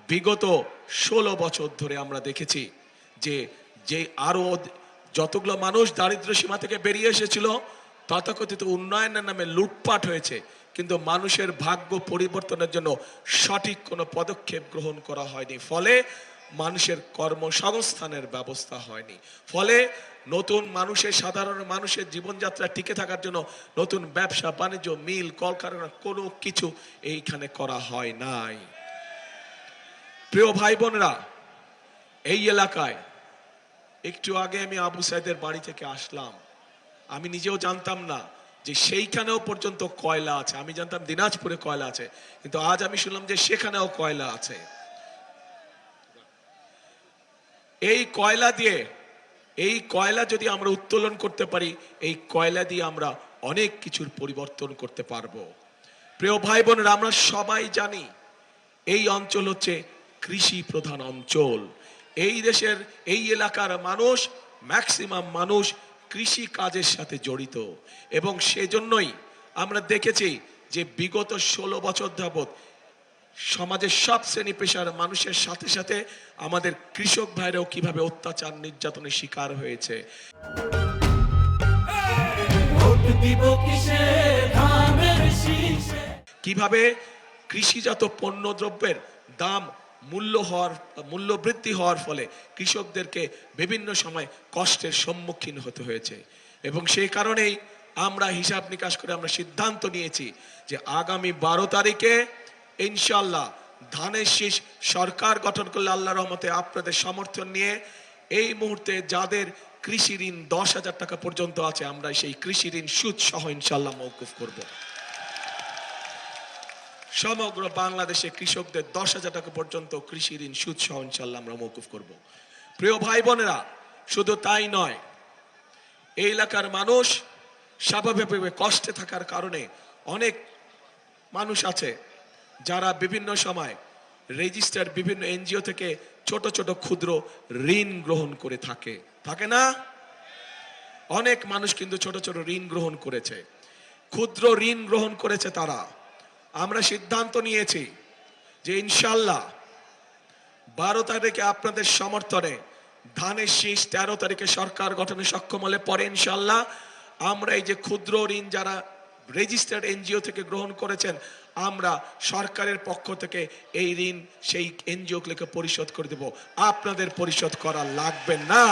বিগত 16 বছর ধরে আমরা দেখেছি যে যে আরো যতগুলো মানুষ দারিদ্র সীমা থেকে বেরিয়ে এসেছিল, তথাকথিত উন্নয়নের নামে লুটপাট হয়েছে, কিন্তু মানুষের ভাগ্য পরিবর্তনের জন্য সঠিক কোনো পদক্ষেপ গ্রহণ করা হয়নি। ফলে মানুষের কর্মসংস্থানের ব্যবস্থা হয়নি। ফলে নতুন সাধারণ মানুষের জীবনযাত্রা টিকে থাকার জন্য নতুন ব্যবসা বাণিজ্য, মিল, কলকারখানা কোনো কিছু এইখানে করা হয় নাই। প্রিয় ভাই বোনেরা, এই এলাকায় একটু আগে আমি আবু সাইদের বাড়ি থেকে আসলাম। আমি নিজেও জানতাম না যে সেইখানেও পর্যন্ত কয়লা আছে। আমি জানতাম দিনাজপুরে কয়লা আছে, কিন্তু আজ আমি শুনলাম যে সেখানেও কয়লা আছে। এই কয়লা যদি আমরা উত্তোলন করতে পারি, এই কয়লা দিয়ে আমরা অনেক কিছুর পরিবর্তন করতে পারবো। প্রিয় ভাই বোনেরা, আমরা সবাই জানি এই অঞ্চল হচ্ছে কৃষি প্রধান অঞ্চল। এই দেশের এই এলাকার মানুষ, ম্যাক্সিমাম মানুষ কৃষি কাজের সাথে জড়িত, এবং সেজন্যই আমরা দেখেছি যে বিগত 16 বছর যাবৎ সমাজের সব শ্রেণী পেশার মানুষের সাথে সাথে আমাদের কৃষক ভাইরাও কিভাবে অত্যাচার নির্যাতনের শিকার হয়েছে। কিভাবে কৃষিজাত পণ্য দ্রব্যের দাম মূল্য বৃদ্ধি হওয়ার ফলে কৃষকদেরকে বিভিন্ন সময় কষ্টের সম্মুখীন হতে হয়েছে। এবং সেই কারণেই আমরা হিসাব নিকাশ করে আমরা সিদ্ধান্ত নিয়েছি যে আগামী 12 তারিখে ইনশাআল্লাহ ধানের শীষ সরকার গঠন করলে আল্লাহর রহমতে আপনাদের সমর্থন নিয়ে এই মুহূর্তে যাদের কৃষি ঋণ 10,000 টাকা পর্যন্ত আছে, আমরা সেই কৃষি ঋণ সুদ সহ ইনশাআল্লাহ মওকুফ করব। সমগ্র বাংলাদেশে কৃষকদের 10,000 টাকা পর্যন্ত কৃষি ঋণ সুদ সহ ইনশাআল্লাহ আমরা মওকুফ করব। প্রিয় ভাই বোনেরা, শুধু তাই নয়, এই এলাকার মানুষ স্বাভাবিকভাবে কষ্টে থাকার কারণে অনেক মানুষ আছে যারা বিভিন্ন সময় রেজিস্টার্ড বিভিন্ন এনজিও থেকে ছোট ছোট ক্ষুদ্র ঋণ গ্রহণ করে থাকে না? অনেক মানুষ কিন্তু ছোট ছোট ঋণ গ্রহণ করেছে, ক্ষুদ্র ঋণ গ্রহণ করেছে তারা। আমরা সিদ্ধান্ত নিয়েছি যে ইনশাআল্লাহ 12 তারিখে আপনাদের সমর্থনে ধানের শীষ 13 তারিখে সরকার গঠনে সক্ষম হলে পরে ইনশাআল্লাহ আমরা এই যে ক্ষুদ্র ঋণ যারা রেজিস্টার্ড এনজিও থেকে গ্রহণ করেছেন, আমরা সরকারের পক্ষ থেকে এই ঋণ সেই এনজিও গুলোকে পরিশোধ করে দেব। আপনাদের পরিশোধ করা লাগবে না।